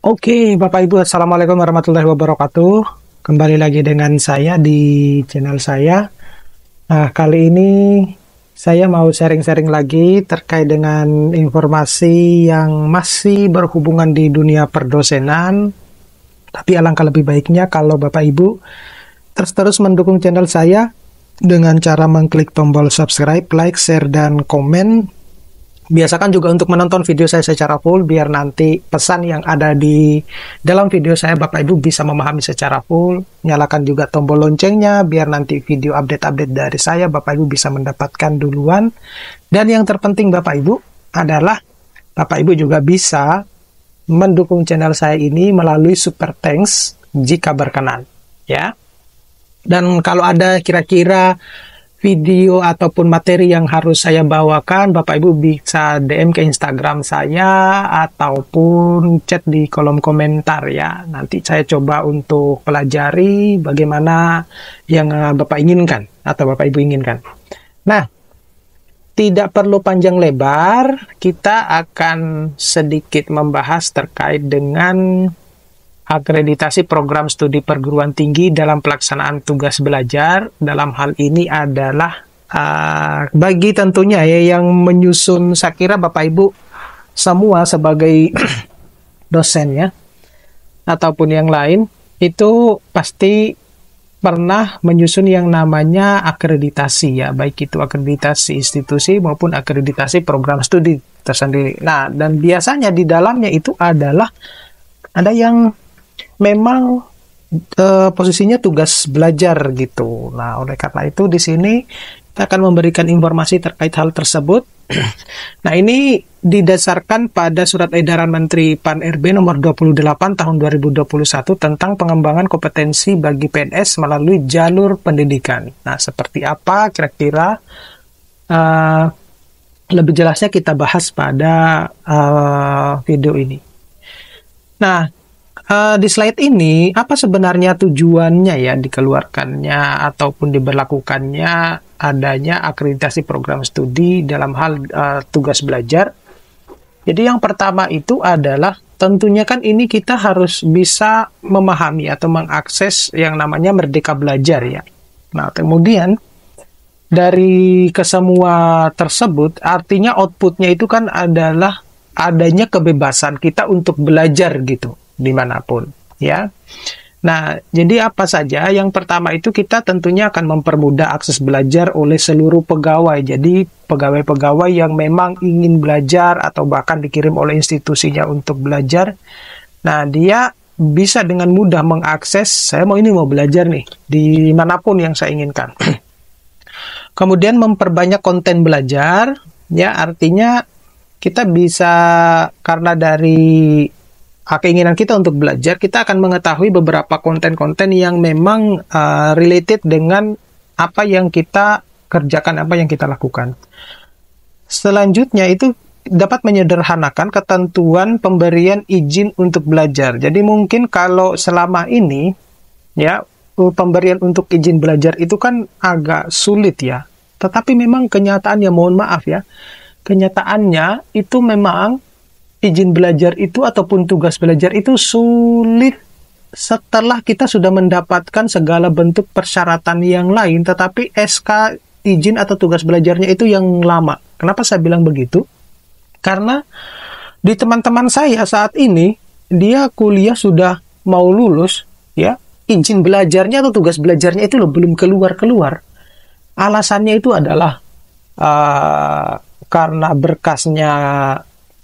Oke, Bapak Ibu, Assalamualaikum warahmatullahi wabarakatuh. Kembali lagi dengan saya di channel saya. Nah, kali ini saya mau sharing-sharing lagi terkait dengan informasi yang masih berhubungan di dunia perdosenan. Tapi alangkah lebih baiknya kalau Bapak Ibu terus mendukung channel saya dengan cara mengklik tombol subscribe, like, share, dan komen. Biasakan juga untuk menonton video saya secara full biar nanti pesan yang ada di dalam video saya Bapak Ibu bisa memahami secara full. Nyalakan juga tombol loncengnya biar nanti video update-update dari saya Bapak Ibu bisa mendapatkan duluan. Dan yang terpenting Bapak Ibu adalah Bapak Ibu juga bisa mendukung channel saya ini melalui super thanks jika berkenan, ya. Dan kalau ada kira-kira video ataupun materi yang harus saya bawakan, Bapak Ibu bisa DM ke Instagram saya ataupun chat di kolom komentar ya. Nanti saya coba untuk pelajari bagaimana yang Bapak inginkan atau Bapak Ibu inginkan. Nah, tidak perlu panjang lebar, kita akan sedikit membahas terkait dengan akreditasi program studi perguruan tinggi dalam pelaksanaan tugas belajar. Dalam hal ini adalah bagi tentunya ya yang menyusun, saya kira Bapak Ibu semua sebagai dosen ya ataupun yang lain itu pasti pernah menyusun yang namanya akreditasi ya, baik itu akreditasi institusi maupun akreditasi program studi tersendiri. Nah, dan biasanya di dalamnya itu adalah ada yang memang posisinya tugas belajar gitu. Nah, oleh karena itu di sini kita akan memberikan informasi terkait hal tersebut. Nah, ini didasarkan pada Surat Edaran Menteri Pan-RB nomor 28 tahun 2021 tentang pengembangan kompetensi bagi PNS melalui jalur pendidikan. Nah, seperti apa kira-kira lebih jelasnya kita bahas pada video ini. Nah, di slide ini, apa sebenarnya tujuannya ya dikeluarkannya ataupun diberlakukannya adanya akreditasi program studi dalam hal tugas belajar. Jadi yang pertama itu adalah tentunya kan ini kita harus bisa memahami atau mengakses yang namanya Merdeka Belajar ya. Nah, kemudian dari kesemua tersebut artinya outputnya itu kan adalah adanya kebebasan kita untuk belajar gitu dimanapun ya. Nah, jadi apa saja? Yang pertama itu kita tentunya akan mempermudah akses belajar oleh seluruh pegawai. Jadi pegawai-pegawai yang memang ingin belajar atau bahkan dikirim oleh institusinya untuk belajar, nah dia bisa dengan mudah mengakses, saya mau belajar nih dimanapun yang saya inginkan. Kemudian memperbanyak konten belajar ya, artinya kita bisa karena dari keinginan kita untuk belajar, kita akan mengetahui beberapa konten-konten yang memang related dengan apa yang kita kerjakan, apa yang kita lakukan. Selanjutnya itu dapat menyederhanakan ketentuan pemberian izin untuk belajar. Jadi mungkin kalau selama ini ya pemberian untuk izin belajar itu kan agak sulit ya. Tetapi memang kenyataannya, mohon maaf ya, kenyataannya itu memang izin belajar itu ataupun tugas belajar itu sulit setelah kita sudah mendapatkan segala bentuk persyaratan yang lain, tetapi SK izin atau tugas belajarnya itu yang lama. Kenapa saya bilang begitu? Karena di teman-teman saya saat ini, dia kuliah sudah mau lulus, ya, izin belajarnya atau tugas belajarnya itu loh, belum keluar-keluar. Alasannya itu adalah karena berkasnya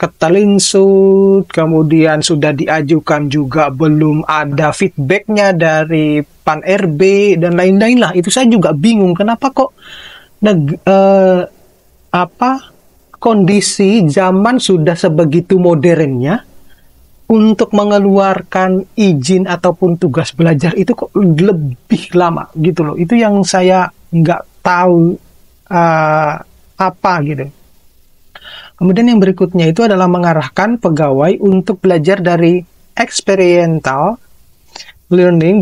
ketelinsut, kemudian sudah diajukan juga belum ada feedbacknya dari Pan-RB dan lain-lain lah. Itu saya juga bingung kenapa kok kondisi zaman sudah sebegitu modernnya untuk mengeluarkan izin ataupun tugas belajar itu kok lebih lama gitu loh. Itu yang saya nggak tahu apa gitu. Kemudian yang berikutnya itu adalah mengarahkan pegawai untuk belajar dari experiential learning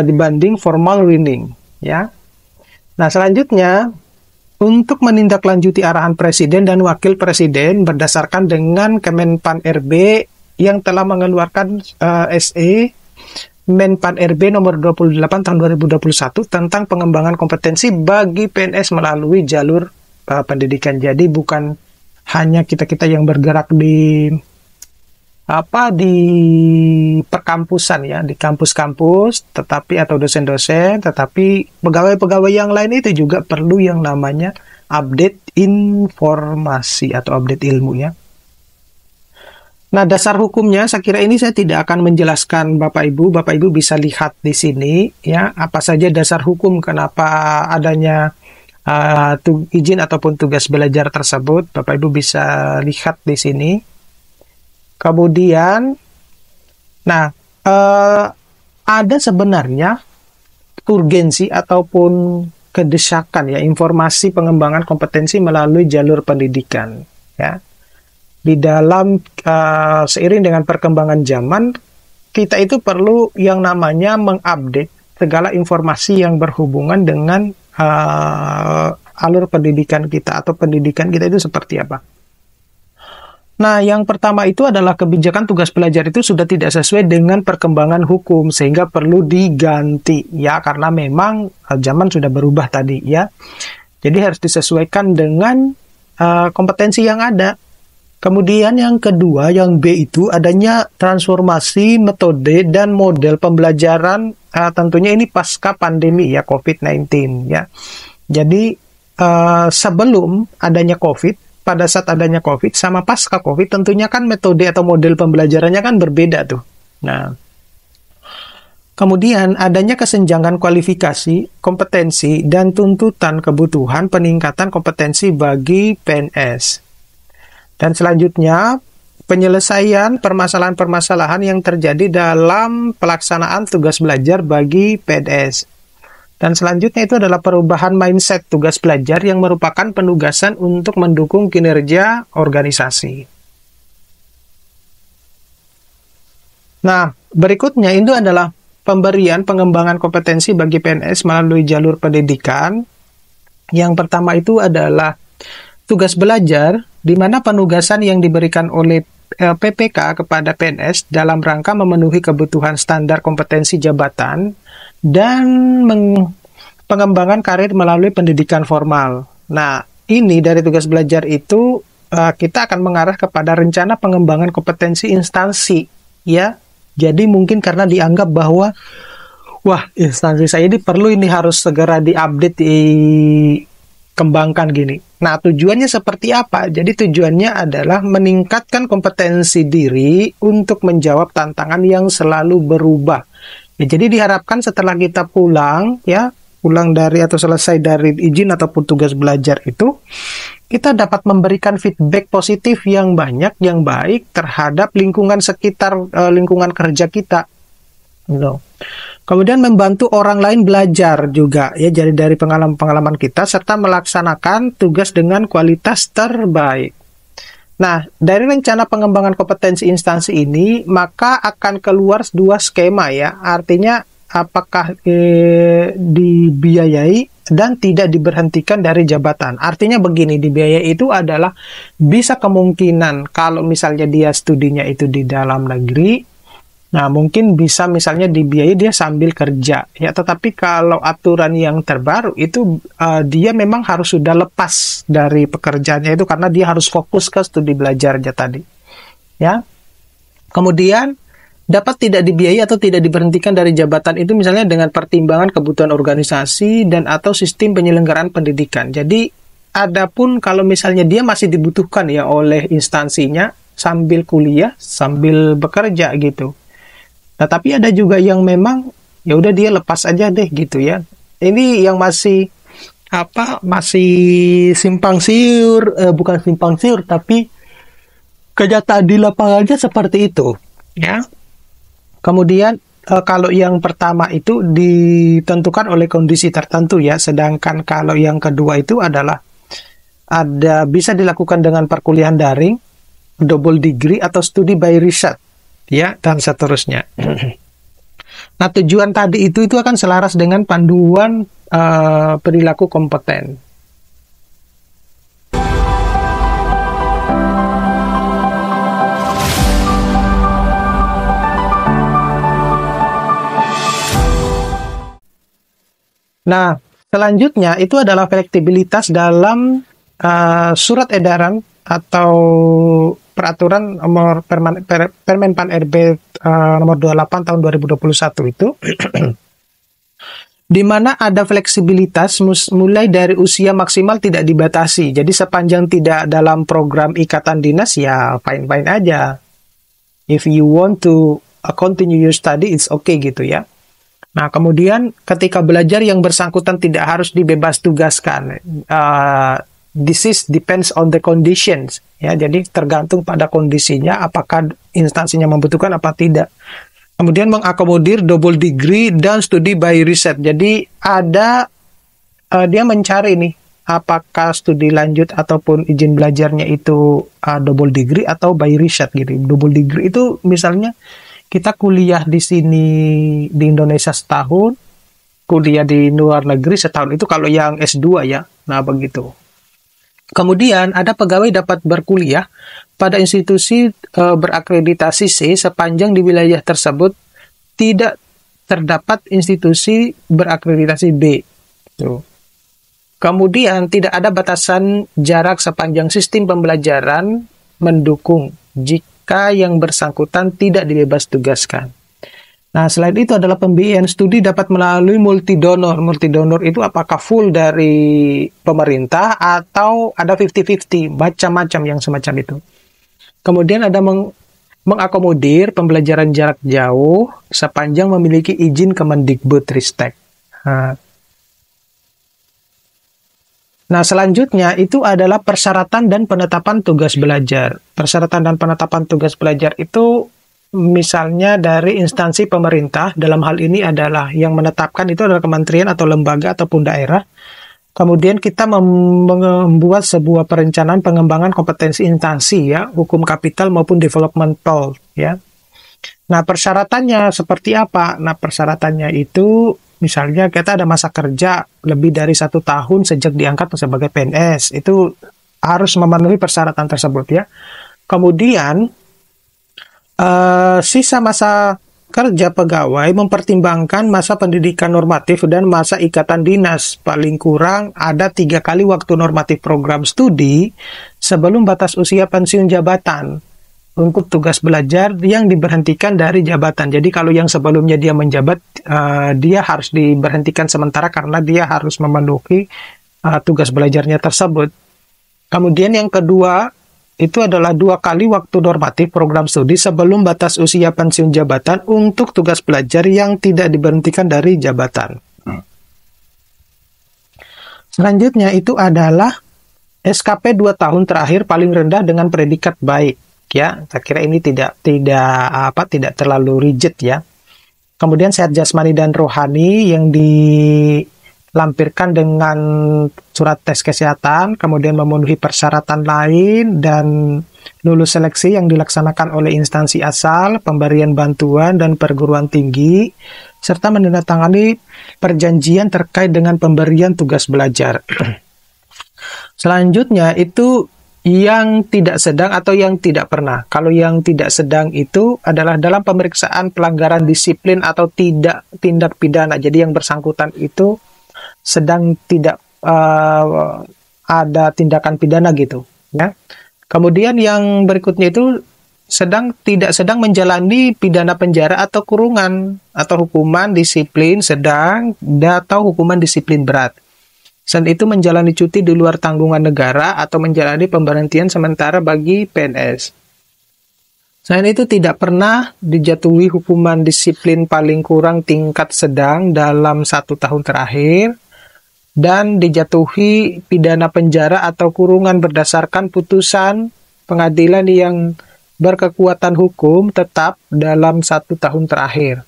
dibanding formal learning, ya. Nah, selanjutnya untuk menindaklanjuti arahan Presiden dan Wakil Presiden berdasarkan dengan Kemenpan RB yang telah mengeluarkan SE Menpan RB nomor 28 tahun 2021 tentang pengembangan kompetensi bagi PNS melalui jalur pendidikan. Jadi bukan hanya kita-kita yang bergerak di perkampusan ya, di kampus-kampus, tetapi atau dosen-dosen, tetapi pegawai-pegawai yang lain itu juga perlu yang namanya update informasi atau update ilmu ya. Nah, dasar hukumnya saya kira ini saya tidak akan menjelaskan Bapak Ibu. Bapak Ibu bisa lihat di sini ya, apa saja dasar hukum kenapa adanya izin ataupun tugas belajar tersebut. Bapak Ibu bisa lihat di sini. Kemudian, nah, ada sebenarnya urgensi ataupun kedesakan ya, informasi pengembangan kompetensi melalui jalur pendidikan ya. Di dalam seiring dengan perkembangan zaman, kita itu perlu yang namanya mengupdate segala informasi yang berhubungan dengan alur pendidikan kita atau pendidikan kita itu seperti apa. Nah, yang pertama itu adalah kebijakan tugas belajar itu sudah tidak sesuai dengan perkembangan hukum sehingga perlu diganti ya, karena memang zaman sudah berubah tadi ya. Jadi harus disesuaikan dengan kompetensi yang ada. Kemudian yang kedua, yang B itu adanya transformasi metode dan model pembelajaran, tentunya ini pasca pandemi ya, COVID-19 ya. Jadi sebelum adanya COVID, pada saat adanya COVID sama pasca COVID, tentunya kan metode atau model pembelajarannya kan berbeda tuh. Nah, kemudian adanya kesenjangan kualifikasi, kompetensi, dan tuntutan kebutuhan peningkatan kompetensi bagi PNS. Dan selanjutnya, penyelesaian permasalahan-permasalahan yang terjadi dalam pelaksanaan tugas belajar bagi PNS. Dan selanjutnya itu adalah perubahan mindset tugas belajar yang merupakan penugasan untuk mendukung kinerja organisasi. Nah, berikutnya itu adalah pemberian pengembangan kompetensi bagi PNS melalui jalur pendidikan. Yang pertama itu adalah tugas belajar, di mana penugasan yang diberikan oleh PPK kepada PNS dalam rangka memenuhi kebutuhan standar kompetensi jabatan dan pengembangan karir melalui pendidikan formal. Nah, ini dari tugas belajar itu kita akan mengarah kepada rencana pengembangan kompetensi instansi, ya. Jadi mungkin karena dianggap bahwa, wah, instansi saya ini perlu ini harus segera diupdate, dikembangkan gini. Nah, tujuannya seperti apa? Jadi tujuannya adalah meningkatkan kompetensi diri untuk menjawab tantangan yang selalu berubah. Ya, jadi diharapkan setelah kita pulang dari atau selesai dari izin ataupun tugas belajar itu, kita dapat memberikan feedback positif yang banyak, yang baik terhadap lingkungan sekitar, lingkungan kerja kita. Kemudian membantu orang lain belajar juga ya, jadi dari pengalaman-pengalaman kita serta melaksanakan tugas dengan kualitas terbaik. Nah, dari rencana pengembangan kompetensi instansi ini maka akan keluar dua skema ya. Artinya apakah dibiayai dan tidak diberhentikan dari jabatan. Artinya begini, dibiayai itu adalah bisa kemungkinan kalau misalnya dia studinya itu di dalam negeri. Nah, mungkin bisa misalnya dibiayai dia sambil kerja, ya. Tetapi kalau aturan yang terbaru itu dia memang harus sudah lepas dari pekerjaannya itu karena dia harus fokus ke studi belajarnya tadi, ya. Kemudian dapat tidak dibiayai atau tidak diberhentikan dari jabatan itu misalnya dengan pertimbangan kebutuhan organisasi dan atau sistem penyelenggaraan pendidikan. Jadi, adapun kalau misalnya dia masih dibutuhkan ya oleh instansinya sambil kuliah, sambil bekerja gitu. Nah, tapi ada juga yang memang ya udah dia lepas aja deh gitu ya. Ini yang masih simpang siur, bukan simpang siur tapi kenyataan di lapangannya seperti itu, ya. Kemudian kalau yang pertama itu ditentukan oleh kondisi tertentu ya, sedangkan kalau yang kedua itu adalah bisa dilakukan dengan perkuliahan daring, double degree atau studi by research. Ya, dan seterusnya. Nah, tujuan tadi itu akan selaras dengan panduan perilaku kompeten. Nah, selanjutnya itu adalah fleksibilitas dalam surat edaran atau peraturan nomor Permenpan RB nomor 28 tahun 2021 itu di mana ada fleksibilitas mulai dari usia maksimal tidak dibatasi. Jadi sepanjang tidak dalam program ikatan dinas ya fine-fine aja. If you want to continue your study, it's okay gitu ya. Nah, kemudian ketika belajar yang bersangkutan tidak harus dibebas tugaskan. This is depends on the conditions. Ya, jadi tergantung pada kondisinya apakah instansinya membutuhkan apa tidak. Kemudian mengakomodir double degree dan studi by research. Jadi ada dia mencari nih apakah studi lanjut ataupun izin belajarnya itu double degree atau by research gitu. Double degree itu misalnya kita kuliah di sini di Indonesia setahun, kuliah di luar negeri setahun, itu kalau yang S2 ya. Nah, begitu. Kemudian ada pegawai dapat berkuliah pada institusi berakreditasi C sepanjang di wilayah tersebut tidak terdapat institusi berakreditasi B. Tuh. Kemudian tidak ada batasan jarak sepanjang sistem pembelajaran mendukung jika yang bersangkutan tidak dibebas tugaskan. Nah, selain itu adalah pembiayaan studi dapat melalui multidonor. Multidonor itu apakah full dari pemerintah atau ada 50-50, macam-macam yang semacam itu. Kemudian ada mengakomodir pembelajaran jarak jauh sepanjang memiliki izin Kemendikbudristek. Nah, selanjutnya itu adalah persyaratan dan penetapan tugas belajar. Persyaratan dan penetapan tugas belajar itu misalnya dari instansi pemerintah, dalam hal ini adalah yang menetapkan itu adalah kementerian atau lembaga ataupun daerah. Kemudian kita membuat sebuah perencanaan pengembangan kompetensi instansi ya, hukum kapital maupun developmental ya. Nah, persyaratannya seperti apa? Nah, persyaratannya itu misalnya kita ada masa kerja lebih dari 1 tahun sejak diangkat sebagai PNS, itu harus memenuhi persyaratan tersebut ya. Kemudian sisa masa kerja pegawai mempertimbangkan masa pendidikan normatif dan masa ikatan dinas. Paling kurang ada 3 kali waktu normatif program studi sebelum batas usia pensiun jabatan untuk tugas belajar yang diberhentikan dari jabatan. Jadi kalau yang sebelumnya dia menjabat, dia harus diberhentikan sementara karena dia harus memenuhi tugas belajarnya tersebut. Kemudian yang kedua, itu adalah 2 kali waktu normatif program studi sebelum batas usia pensiun jabatan untuk tugas belajar yang tidak diberhentikan dari jabatan. Selanjutnya itu adalah SKP 2 tahun terakhir paling rendah dengan predikat baik. Ya, saya kira ini tidak terlalu rigid ya. Kemudian sehat jasmani dan rohani yang dilampirkan dengan surat tes kesehatan, kemudian memenuhi persyaratan lain dan lulus seleksi yang dilaksanakan oleh instansi asal, pemberian bantuan dan perguruan tinggi, serta menandatangani perjanjian terkait dengan pemberian tugas belajar. Selanjutnya itu yang tidak sedang atau yang tidak pernah. Kalau yang tidak sedang itu adalah dalam pemeriksaan pelanggaran disiplin atau tidak tindak pidana. Jadi yang bersangkutan itu sedang tidak ada tindakan pidana gitu. Ya. Kemudian yang berikutnya itu tidak sedang menjalani pidana penjara atau kurungan atau hukuman disiplin sedang atau hukuman disiplin berat. Selain itu menjalani cuti di luar tanggungan negara atau menjalani pemberhentian sementara bagi PNS. Selain itu tidak pernah dijatuhi hukuman disiplin paling kurang tingkat sedang dalam 1 tahun terakhir dan dijatuhi pidana penjara atau kurungan berdasarkan putusan pengadilan yang berkekuatan hukum tetap dalam 1 tahun terakhir.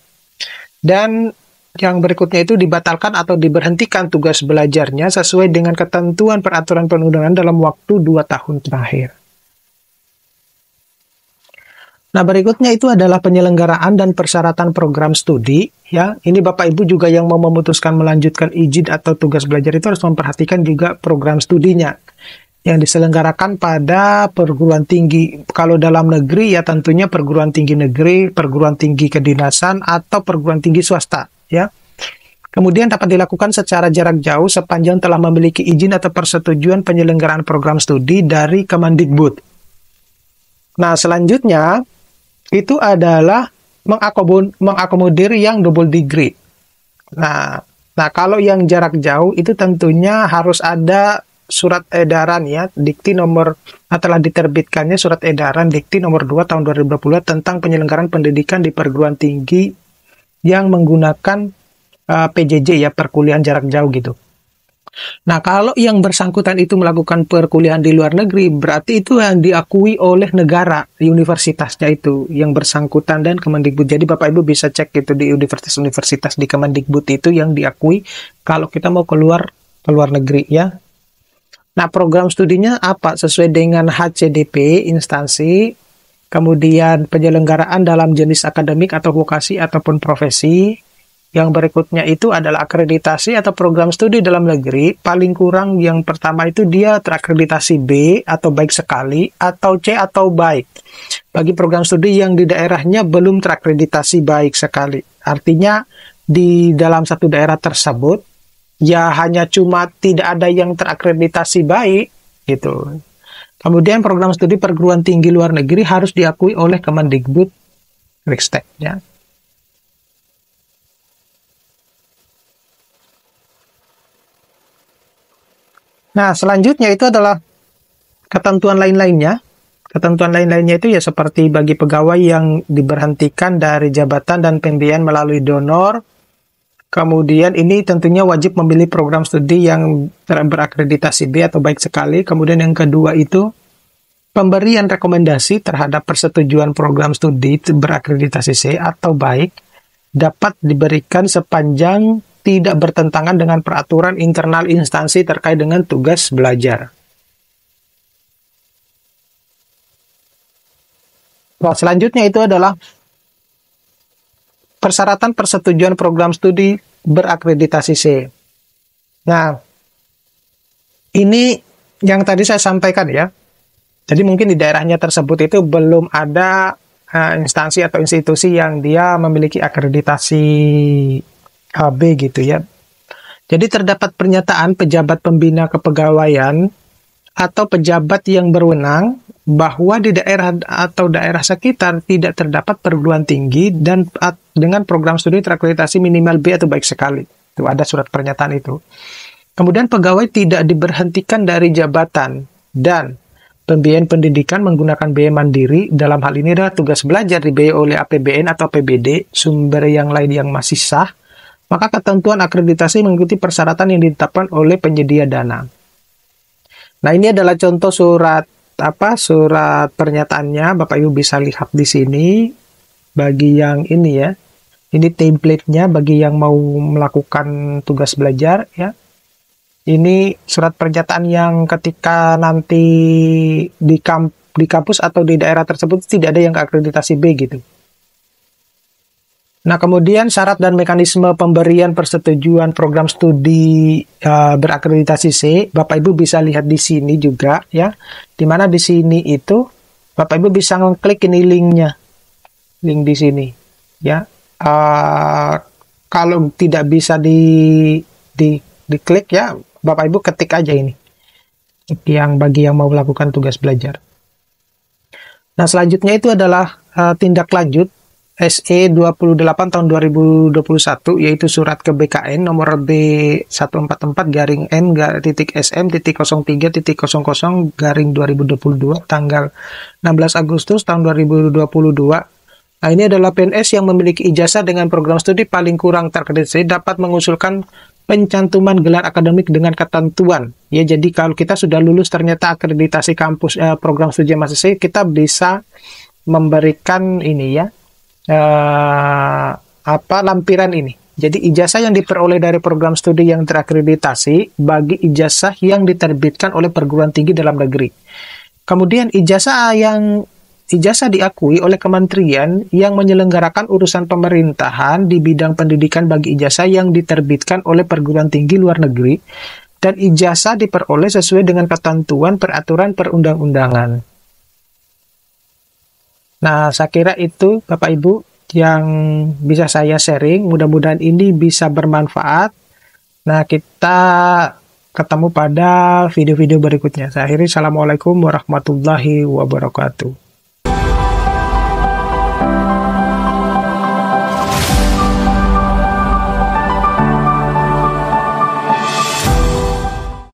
Dan yang berikutnya itu dibatalkan atau diberhentikan tugas belajarnya sesuai dengan ketentuan peraturan perundangan dalam waktu 2 tahun terakhir. Nah, berikutnya itu adalah penyelenggaraan dan persyaratan program studi. Ya, ini Bapak Ibu juga yang mau memutuskan melanjutkan izin atau tugas belajar itu harus memperhatikan juga program studinya yang diselenggarakan pada perguruan tinggi. Kalau dalam negeri ya tentunya perguruan tinggi negeri, perguruan tinggi kedinasan atau perguruan tinggi swasta. Ya, Kemudian dapat dilakukan secara jarak jauh sepanjang telah memiliki izin atau persetujuan penyelenggaraan program studi dari Kemendikbud. Nah, selanjutnya itu adalah mengakomodir yang double degree. Nah, kalau yang jarak jauh itu tentunya harus ada surat edaran ya, Dikti nomor telah diterbitkannya surat edaran Dikti nomor 2 tahun 2020 tentang penyelenggaraan pendidikan di perguruan tinggi yang menggunakan PJJ ya, perkuliahan jarak jauh gitu. Nah, kalau yang bersangkutan itu melakukan perkuliahan di luar negeri, berarti itu yang diakui oleh negara, universitasnya itu yang bersangkutan dan Kemendikbud. Jadi Bapak Ibu bisa cek itu di universitas-universitas di Kemendikbud itu yang diakui kalau kita mau ke luar negeri ya. Nah, program studinya apa? Sesuai dengan HCDP instansi, kemudian penyelenggaraan dalam jenis akademik atau vokasi ataupun profesi. Yang berikutnya itu adalah akreditasi atau program studi dalam negeri. Paling kurang yang pertama itu dia terakreditasi B atau baik sekali, atau C atau baik. Bagi program studi yang di daerahnya belum terakreditasi baik sekali. Artinya di dalam satu daerah tersebut, ya hanya cuma tidak ada yang terakreditasi baik, gitu. Kemudian program studi perguruan tinggi luar negeri harus diakui oleh Kemendikbud Ristek, ya. Nah, selanjutnya itu adalah ketentuan lain-lainnya. Ketentuan lain-lainnya itu ya seperti bagi pegawai yang diberhentikan dari jabatan dan pembiayaan melalui donor. Kemudian ini tentunya wajib memilih program studi yang berakreditasi B atau baik sekali. Kemudian yang kedua itu pemberian rekomendasi terhadap persetujuan program studi berakreditasi C atau baik dapat diberikan sepanjang tidak bertentangan dengan peraturan internal instansi terkait dengan tugas belajar. Nah, selanjutnya itu adalah persyaratan persetujuan program studi berakreditasi C. Nah, ini yang tadi saya sampaikan ya. Jadi mungkin di daerahnya tersebut itu belum ada instansi atau institusi yang dia memiliki akreditasi AB gitu ya. Jadi terdapat pernyataan pejabat pembina kepegawaian atau pejabat yang berwenang bahwa di daerah atau daerah sekitar tidak terdapat perguruan tinggi dan dengan program studi terakreditasi minimal B atau baik sekali. Itu ada surat pernyataan itu. Kemudian pegawai tidak diberhentikan dari jabatan dan pembiayaan pendidikan menggunakan biaya mandiri. Dalam hal ini adalah tugas belajar dibiayai oleh APBN atau APBD, sumber yang lain yang masih sah. Maka ketentuan akreditasi mengikuti persyaratan yang ditetapkan oleh penyedia dana. Nah, ini adalah contoh surat pernyataannya. Bapak Ibu bisa lihat di sini bagi yang ini ya. Ini template-nya bagi yang mau melakukan tugas belajar ya. Ini surat pernyataan yang ketika nanti di kampus atau di daerah tersebut tidak ada yang akreditasi B gitu. Nah, kemudian syarat dan mekanisme pemberian persetujuan program studi berakreditasi C, Bapak Ibu bisa lihat di sini juga ya. Dimana di sini itu Bapak Ibu bisa ngeklik ini linknya, link di sini ya. Kalau tidak bisa diklik ya, Bapak Ibu ketik aja ini, yang bagi yang mau melakukan tugas belajar. Nah, selanjutnya itu adalah tindak lanjut SE 28 tahun 2021, yaitu surat ke BKN nomor B144-SM.03.00/2022 tanggal 16 Agustus tahun 2022. Nah, ini adalah PNS yang memiliki ijazah dengan program studi paling kurang terakreditasi dapat mengusulkan pencantuman gelar akademik dengan ketentuan. Ya, jadi kalau kita sudah lulus ternyata akreditasi kampus program studi masih C, kita bisa memberikan ini ya. Lampiran ini. Jadi ijazah yang diperoleh dari program studi yang terakreditasi bagi ijazah yang diterbitkan oleh perguruan tinggi dalam negeri. Kemudian ijazah diakui oleh kementerian yang menyelenggarakan urusan pemerintahan di bidang pendidikan bagi ijazah yang diterbitkan oleh perguruan tinggi luar negeri, dan ijazah diperoleh sesuai dengan ketentuan peraturan perundang-undangan. Nah, saya kira itu Bapak Ibu yang bisa saya sharing. Mudah-mudahan ini bisa bermanfaat. Nah, kita ketemu pada video-video berikutnya. Saya akhiri, assalamualaikum warahmatullahi wabarakatuh.